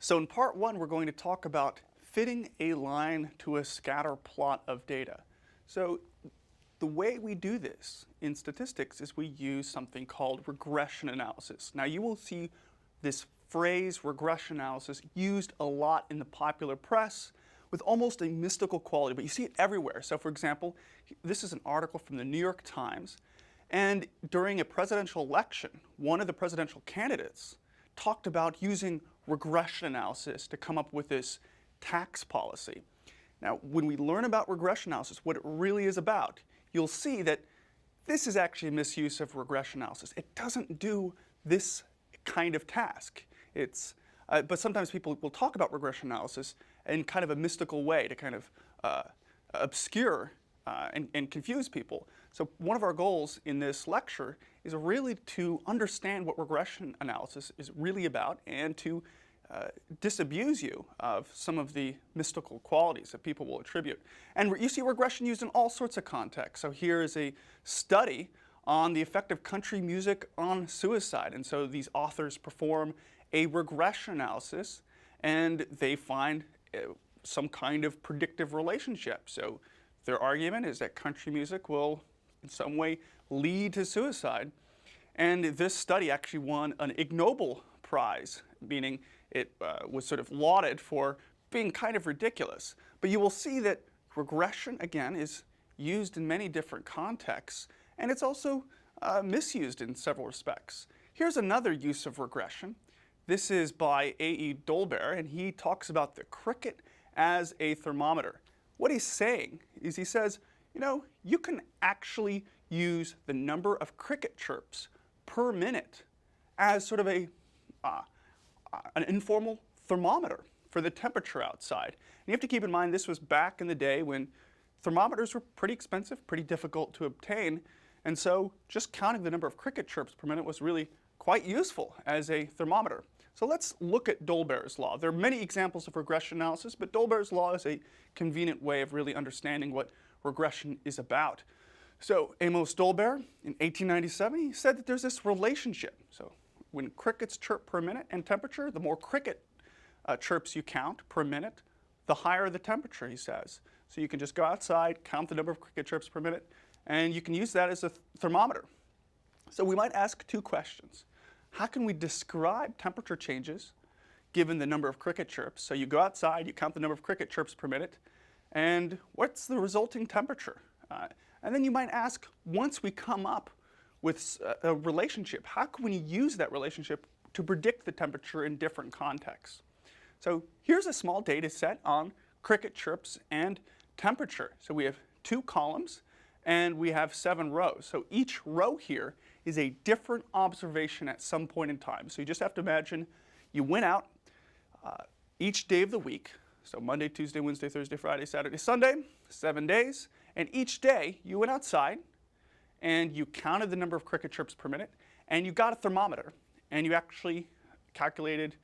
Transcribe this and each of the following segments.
So in part one, we're going to talk about fitting a line to a scatter plot of data. So the way we do this in statistics is we use something called regression analysis. Now you will see this phrase regression analysis used a lot in the popular press with almost a mystical quality, but you see it everywhere. So for example, this is an article from the New York Times, and during a presidential election, one of the presidential candidates talked about using regression analysis to come up with this tax policy. Now, when we learn about regression analysis, what it really is about, you'll see that this is actually a misuse of regression analysis. It doesn't do this kind of task. But sometimes people will talk about regression analysis in kind of a mystical way to kind of obscure and confuse people. So one of our goals in this lecture is really to understand what regression analysis is really about and to disabuse you of some of the mystical qualities that people will attribute. And you see regression used in all sorts of contexts. So here is a study on the effect of country music on suicide. And so these authors perform a regression analysis and they find some kind of predictive relationship. So their argument is that country music will in some way lead to suicide. And this study actually won an Ig Nobel Prize, meaning it was sort of lauded for being kind of ridiculous. But you will see that regression, again, is used in many different contexts, and it's also misused in several respects. Here's another use of regression. This is by A.E. Doyle Bears, and he talks about the cricket as a thermometer. What he's saying is he says, you know, you can actually use the number of cricket chirps per minute as sort of an informal thermometer for the temperature outside. And you have to keep in mind this was back in the day when thermometers were pretty expensive, pretty difficult to obtain, and so just counting the number of cricket chirps per minute was really quite useful as a thermometer. So let's look at Doyle Bears Law. There are many examples of regression analysis, but Doyle Bears Law is a convenient way of really understanding what regression is about. So Amos Doyle Bears, in 1897, he said that there's this relationship. So when crickets chirp per minute and temperature, the more cricket chirps you count per minute, the higher the temperature, he says. So you can just go outside, count the number of cricket chirps per minute, and you can use that as a thermometer. So we might ask two questions. How can we describe temperature changes given the number of cricket chirps? So you go outside, you count the number of cricket chirps per minute, and what's the resulting temperature? And then you might ask, once we come up with a relationship, how can we use that relationship to predict the temperature in different contexts? So here's a small data set on cricket chirps and temperature. So we have 2 columns and we have 7 rows. So each row here is a different observation at some point in time. So you just have to imagine you went out each day of the week, so Monday, Tuesday, Wednesday, Thursday, Friday, Saturday, Sunday, 7 days, and each day you went outside and you counted the number of cricket chirps per minute, and you got a thermometer, and you actually calculated,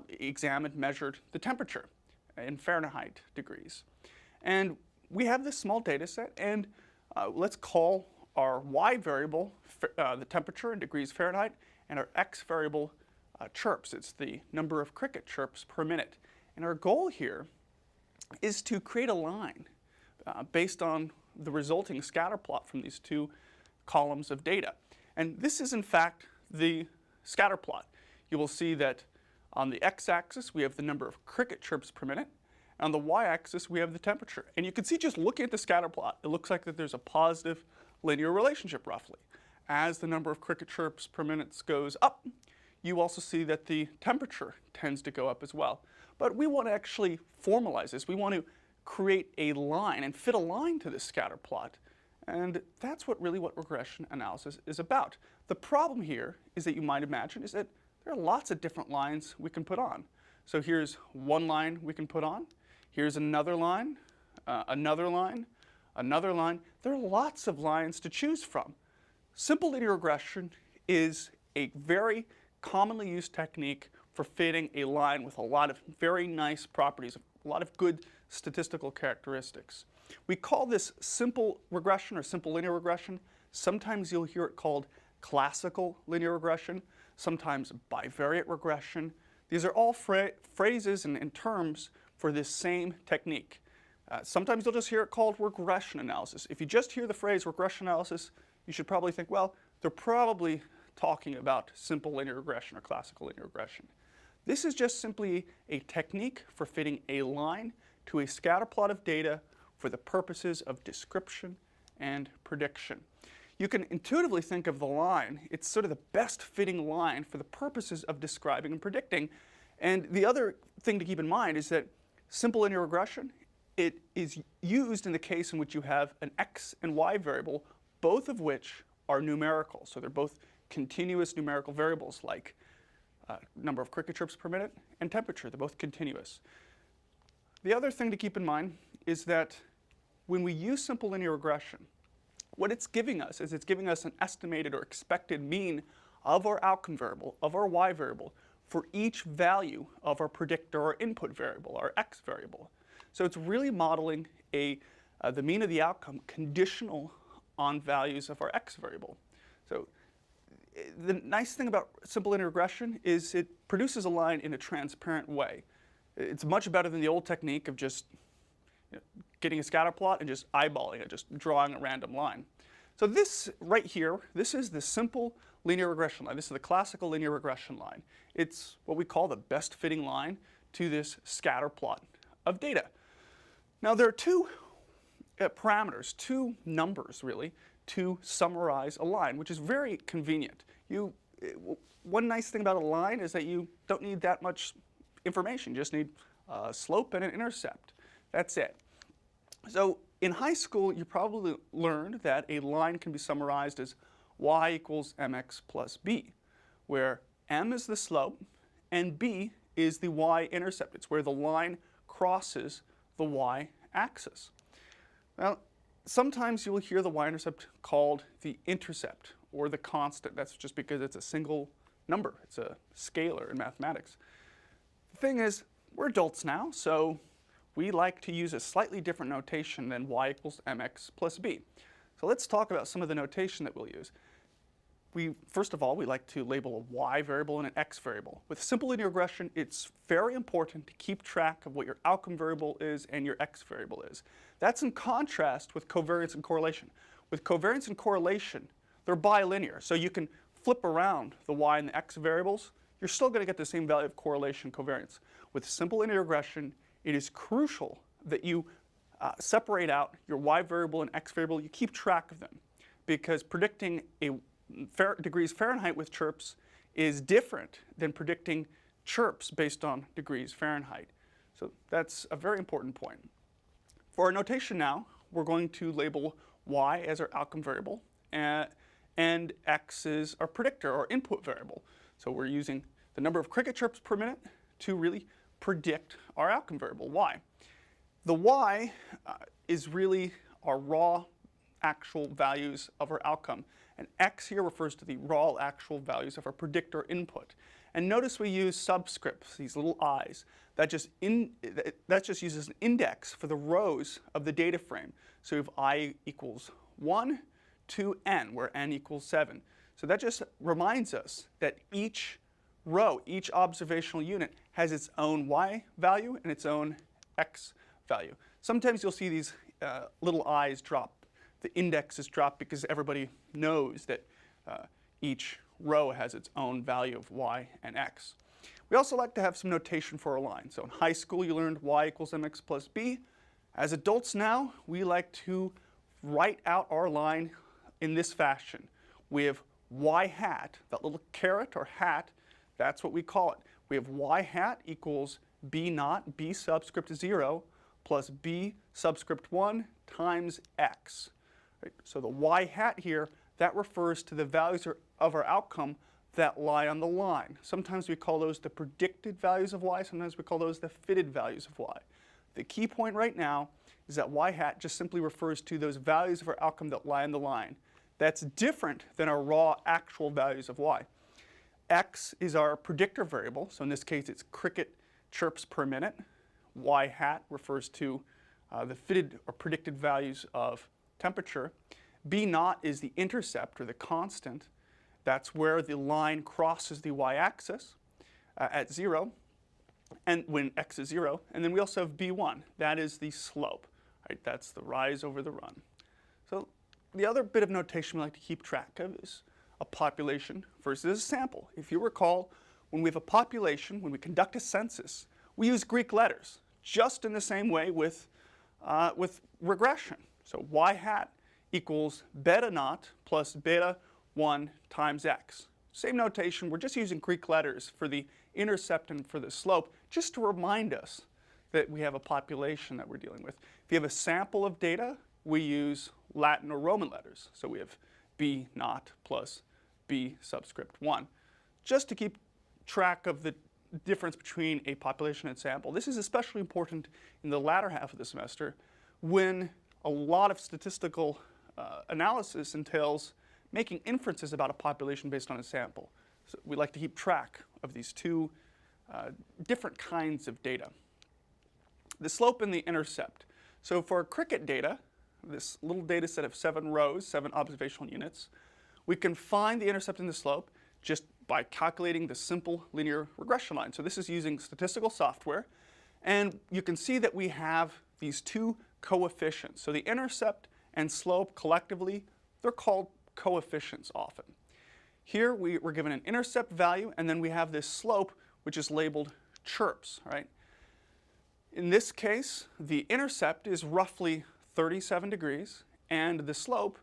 examined, measured the temperature in Fahrenheit degrees. And we have this small data set, and let's call our y variable the temperature in degrees Fahrenheit, and our x variable chirps. It's the number of cricket chirps per minute. And our goal here is to create a line based on the resulting scatter plot from these 2 columns of data. And this is in fact the scatter plot. You will see that on the x-axis we have the number of cricket chirps per minute. On the y-axis we have the temperature. And you can see just looking at the scatter plot, it looks like that there's a positive linear relationship roughly. As the number of cricket chirps per minute goes up, you also see that the temperature tends to go up as well. But we want to actually formalize this. We want to create a line and fit a line to this scatter plot. And that's what regression analysis is about. The problem here is that you might imagine is that there are lots of different lines we can put on. So here's one line we can put on. Here's another line, another line, another line. There are lots of lines to choose from. Simple linear regression is a very commonly used technique for fitting a line with a lot of very nice properties, a lot of good statistical characteristics. We call this simple regression or simple linear regression. Sometimes you'll hear it called classical linear regression, sometimes bivariate regression, These are all phrases and terms for this same technique. Sometimes you'll just hear it called regression analysis. If you just hear the phrase regression analysis, you should probably think, well, they're probably talking about simple linear regression or classical linear regression. This is just simply a technique for fitting a line to a scatter plot of data for the purposes of description and prediction. You can intuitively think of the line, it's sort of the best fitting line for the purposes of describing and predicting. And the other thing to keep in mind is that simple linear regression, it is used in the case in which you have an x and y variable, both of which are numerical. So they're both continuous numerical variables like number of cricket chirps per minute and temperature. They're both continuous. The other thing to keep in mind is that when we use simple linear regression, what it's giving us is it's giving us an estimated or expected mean of our outcome variable, of our y variable, for each value of our predictor or input variable, our x variable. So it's really modeling the mean of the outcome conditional on values of our x variable. So the nice thing about simple linear regression is it produces a line in a transparent way. It's much better than the old technique of just getting a scatter plot and just eyeballing it, just drawing a random line. So this right here, this is the simple linear regression line. This is the classical linear regression line. It's what we call the best fitting line to this scatter plot of data. Now there are two parameters, two numbers really, to summarize a line, which is very convenient. One nice thing about a line is that you don't need that much information. You just need a slope and an intercept. That's it. So in high school, you probably learned that a line can be summarized as y equals mx plus b, where m is the slope and b is the y-intercept. It's where the line crosses the y-axis. Now, sometimes you will hear the y-intercept called the intercept or the constant. That's just because it's a single number. It's a scalar in mathematics. The thing is, we're adults now, so we like to use a slightly different notation than y equals mx plus b. So let's talk about some of the notation that we'll use. First of all, we like to label a y variable and an x variable. With simple linear regression, it's very important to keep track of what your outcome variable is and your x variable is. That's in contrast with covariance and correlation. With covariance and correlation, they're bilinear, so you can flip around the y and the x variables. You're still going to get the same value of correlation covariance. With simple linear regression, it is crucial that you separate out your y variable and x variable. You keep track of them, because predicting degrees Fahrenheit with chirps is different than predicting chirps based on degrees Fahrenheit. So that's a very important point. For our notation now, we're going to label y as our outcome variable, and x is our predictor or input variable. So we're using the number of cricket chirps per minute to really predict our outcome variable, y. The y is really our raw actual values of our outcome. And x here refers to the raw actual values of our predictor input. And notice we use subscripts, these little i's. That just uses an index for the rows of the data frame. So we have I equals 1 to n, where n equals 7. So that just reminds us that each row, each observational unit, has its own y value and its own x value. Sometimes you'll see these little i's drop. The index is dropped because everybody knows that each row has its own value of y and x. We also like to have some notation for our line. So in high school, you learned y equals mx plus b. As adults now, we like to write out our line in this fashion. We have y hat, that little caret or hat, that's what we call it. We have y hat equals b naught, b subscript 0, plus b subscript 1 times x. Right? So the y hat here, that refers to the values of our outcome that lie on the line. Sometimes we call those the predicted values of y, sometimes we call those the fitted values of y. The key point right now is that y hat just simply refers to those values of our outcome that lie on the line. That's different than our raw actual values of y. X is our predictor variable, so in this case it's cricket chirps per minute. Y hat refers to the fitted or predicted values of temperature. B naught is the intercept or the constant. That's where the line crosses the y-axis at 0. and when x is 0. And then we also have b1. That is the slope. Right? That's the rise over the run. So the other bit of notation we like to keep track of is a population versus a sample. If you recall, when we have a population, when we conduct a census, we use Greek letters, just in the same way with regression. So y hat equals beta naught plus beta 1 times x. Same notation, we're just using Greek letters for the intercept and for the slope, just to remind us that we have a population that we're dealing with. If you have a sample of data, we use Latin or Roman letters. So we have b naught plus b subscript 1, just to keep track of the difference between a population and sample. This is especially important in the latter half of the semester when a lot of statistical analysis entails making inferences about a population based on a sample. So we like to keep track of these two different kinds of data. The slope and the intercept. So for cricket data, this little data set of 7 rows, 7 observational units, we can find the intercept and the slope just by calculating the simple linear regression line. So this is using statistical software, and you can see that we have these two coefficients. So the intercept and slope collectively, they're called coefficients often. Here we're given an intercept value, and then we have this slope, which is labeled chirps, right? In this case, the intercept is roughly 37 degrees, and the slope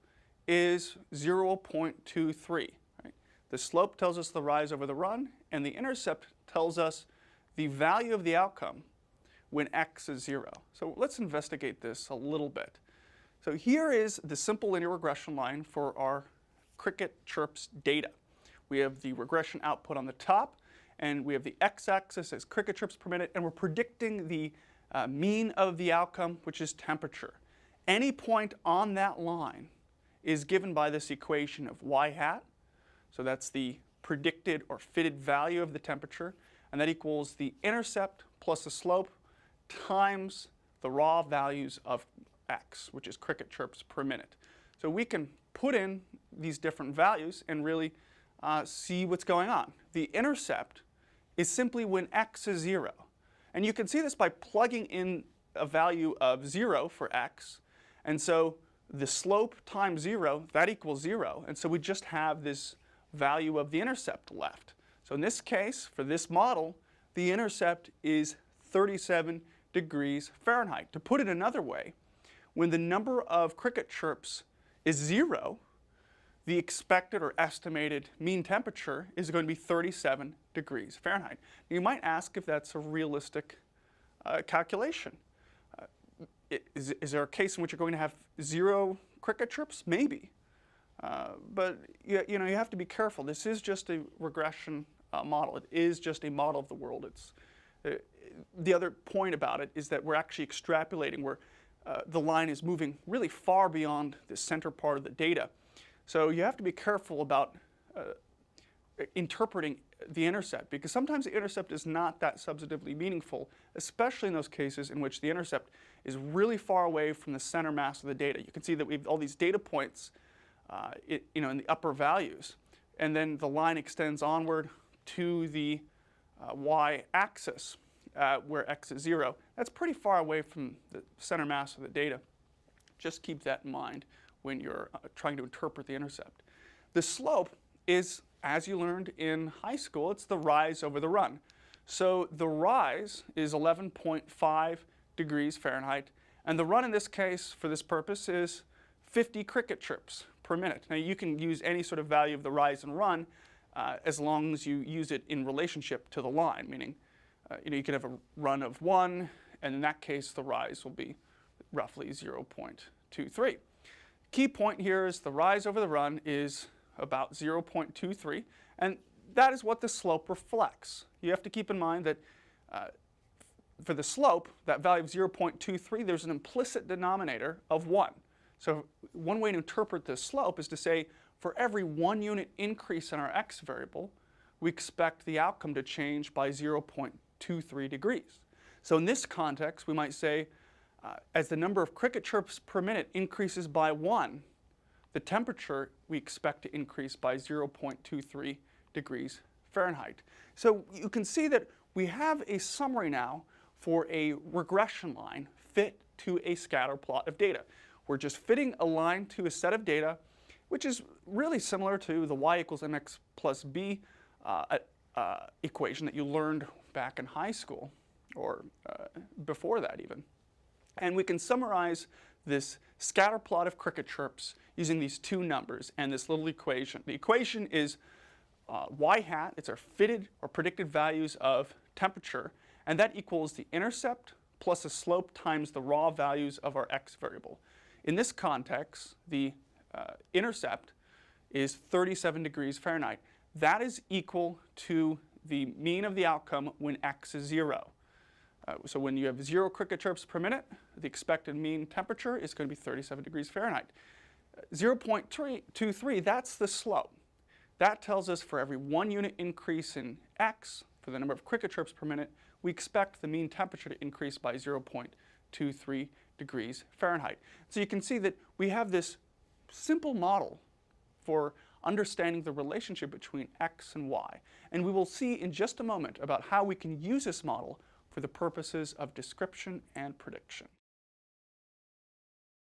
is 0.23. Right? The slope tells us the rise over the run, and the intercept tells us the value of the outcome when x is 0. So let's investigate this a little bit. So here is the simple linear regression line for our cricket chirps data. We have the regression output on the top, and we have the x-axis as cricket chirps per minute, and we're predicting the mean of the outcome, which is temperature. Any point on that line is given by this equation of y hat. So that's the predicted or fitted value of the temperature, and that equals the intercept plus the slope times the raw values of x, which is cricket chirps per minute. So we can put in these different values and really see what's going on. The intercept is simply when x is 0. And you can see this by plugging in a value of 0 for x. And so the slope times 0, that equals 0. And so we just have this value of the intercept left. So in this case, for this model, the intercept is 37 degrees Fahrenheit. To put it another way, when the number of cricket chirps is 0, the expected or estimated mean temperature is going to be 37 degrees Fahrenheit. You might ask if that's a realistic calculation. Is there a case in which you're going to have 0 cricket chirps? Maybe. But you have to be careful. This is just a regression model. It is just a model of the world. The other point about it is that we're actually extrapolating where the line is moving really far beyond the center part of the data. So you have to be careful about interpreting the intercept, because sometimes the intercept is not that substantively meaningful, especially in those cases in which the intercept is really far away from the center mass of the data. You can see that we have all these data points in the upper values, and then the line extends onward to the y-axis where x is 0. That's pretty far away from the center mass of the data. Just keep that in mind when you're trying to interpret the intercept. The slope is, as you learned in high school, it's the rise over the run. So the rise is 11.5 degrees Fahrenheit, and the run in this case, for this purpose, is 50 cricket chirps per minute. Now you can use any sort of value of the rise and run as long as you use it in relationship to the line, meaning you can have a run of 1, and in that case the rise will be roughly 0.23. Key point here is the rise over the run is about 0.23, and that is what the slope reflects. You have to keep in mind that for the slope, that value of 0.23, there's an implicit denominator of 1. So one way to interpret this slope is to say for every 1 unit increase in our x variable, we expect the outcome to change by 0.23 degrees. So in this context, we might say as the number of cricket chirps per minute increases by 1, the temperature we expect to increase by 0.23 degrees Fahrenheit. So you can see that we have a summary now for a regression line fit to a scatter plot of data. We're just fitting a line to a set of data, which is really similar to the y equals mx plus b equation that you learned back in high school, or before that even. And we can summarize this scatter plot of cricket chirps using these two numbers and this little equation. The equation is y hat, it's our fitted or predicted values of temperature, and that equals the intercept plus the slope times the raw values of our x variable. In this context, the intercept is 37 degrees Fahrenheit. That is equal to the mean of the outcome when x is 0. So when you have 0 cricket chirps per minute, the expected mean temperature is going to be 37 degrees Fahrenheit. 0.23, that's the slope. That tells us for every 1 unit increase in x, for the number of cricket chirps per minute, we expect the mean temperature to increase by 0.23 degrees Fahrenheit. So you can see that we have this simple model for understanding the relationship between x and y. And we will see in just a moment about how we can use this model for the purposes of description and prediction.